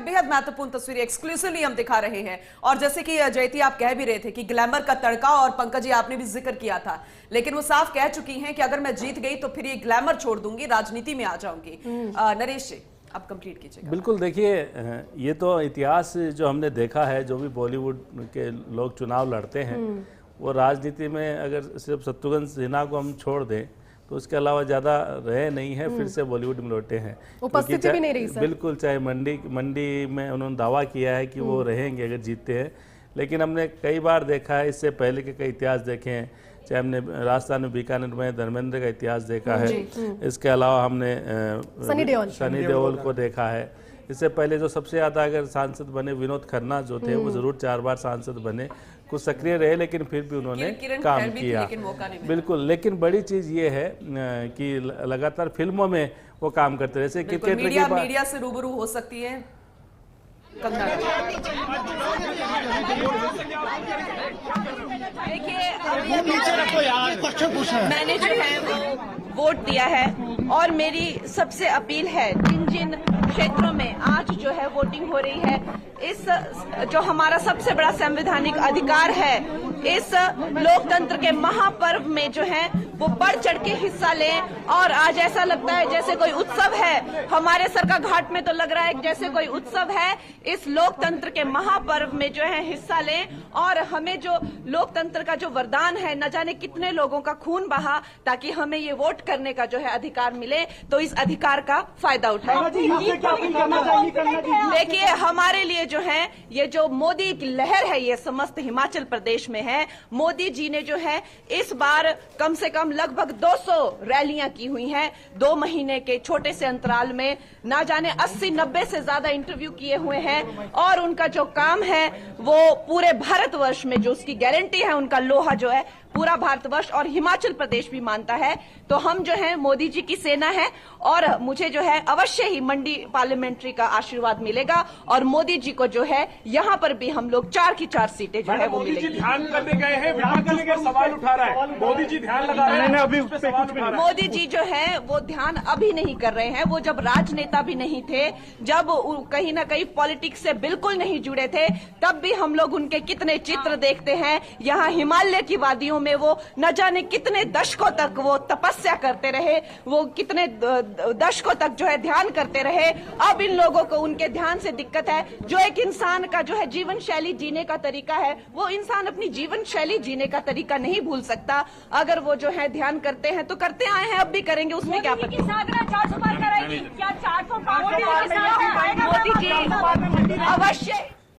बेहद महत्वपूर्ण तस्वीरें एक्सक्लूसिवली हम दिखा रहे हैं। और जैसे कि जयती आप कह भी रहे थे कि ग्लैमर का तड़का, और पंकज जी आपने भी जिक्र किया था, लेकिन वो साफ कह चुकी हैं कि अगर मैं जीत गई तो फिर ये ग्लैमर छोड़ दूंगी, राजनीति में आ जाऊंगी। नरेश जी आप कंप्लीट कीजिएगा। बिल्कुल, देखिए ये तो इतिहास जो हमने देखा है, जो भी बॉलीवुड के लोग चुनाव लड़ते हैं वो राजनीति में अगर सिर्फ शत्रुघ्न सिन्हा को हम छोड़ दें तो उसके अलावा ज़्यादा रहे नहीं है, फिर से बॉलीवुड में लौटे हैं। उपस्थिति भी नहीं रही सर। बिल्कुल, चाहे मंडी में उन्होंने दावा किया है कि वो रहेंगे अगर जीतते हैं, लेकिन हमने कई बार देखा है, इससे पहले के कई इतिहास देखे हैं। चाहे हमने राजस्थान में बीकानेर में धर्मेंद्र का इतिहास देखा है, इसके अलावा हमने सनी देओल को देखा है। इससे पहले जो सबसे ज़्यादा अगर सांसद बने विनोद खन्ना जो थे, वो जरूर 4 बार सांसद बने, कुछ सक्रिय रहे लेकिन फिर भी उन्होंने काम किया। बिल्कुल, लेकिन बड़ी चीज़ ये है कि लगातार फिल्मों में वो काम करते रहे। जैसे क्रिकेट मीडिया से रूबरू हो सकती है देखिए, मैंने जो है वो वोट दिया है और मेरी सबसे अपील है जिन जिन क्षेत्रों में आज जो है वोटिंग हो रही है, इस जो हमारा सबसे बड़ा संवैधानिक अधिकार है, इस लोकतंत्र के महापर्व में जो है वो बढ़ चढ़ के हिस्सा लें। और आज ऐसा लगता है जैसे कोई उत्सव है, हमारे सरका घाट में तो लग रहा है जैसे कोई उत्सव है। इस लोकतंत्र के महापर्व में जो है हिस्सा लें और हमें जो लोकतंत्र का जो वरदान है, न जाने कितने लोगों का खून बहा ताकि हमें ये वोट करने का जो है अधिकार मिले, तो इस अधिकार का फायदा उठाएं। देखिए, हमारे लिए जो है ये जो मोदी की लहर है ये समस्त हिमाचल प्रदेश में है। मोदी जी ने जो है इस बार कम से कम लगभग 200 रैलियां की हुई हैं 2 महीने के छोटे से अंतराल में, ना जाने 80-90 से ज्यादा इंटरव्यू किए हुए हैं। और उनका जो काम है वो पूरे भारतवर्ष में जो उसकी गारंटी है, उनका लोहा जो है पूरा भारतवर्ष और हिमाचल प्रदेश भी मानता है। तो हम जो है मोदी जी की सेना है और मुझे जो है अवश्य ही मंडी पार्लियामेंट्री का आशीर्वाद मिलेगा और मोदी जी को जो है यहाँ पर भी हम लोग 4 की 4 सीटें जो है वो मिलेगी। ध्यान करने गए हैं, विपक्ष पर सवाल उठा रहा है, मोदी जी ध्यान लगा रहे हैं, अभी उस पे सवाल उठा रहा है। मोदी जी जो है वो ध्यान अभी नहीं कर रहे हैं। वो जब राजनेता भी नहीं थे, जब कहीं ना कहीं पॉलिटिक्स से बिल्कुल नहीं जुड़े थे, तब भी हम लोग उनके कितने चित्र देखते हैं। यहाँ हिमालय की वादियों में वो न जाने कितने दशकों तक वो तपस्या करते रहे, वो कितने दशकों तक जो है ध्यान करते रहे। अब इन लोगों को उनके ध्यान से दिक्कत है। जो एक इंसान का जो है जीवन शैली जीने का तरीका है, वो इंसान अपनी जीवन शैली जीने का तरीका नहीं भूल सकता। अगर वो जो है ध्यान करते हैं तो करते आए हैं, अब भी करेंगे, उसमें क्या पता। मोदी जी अवश्य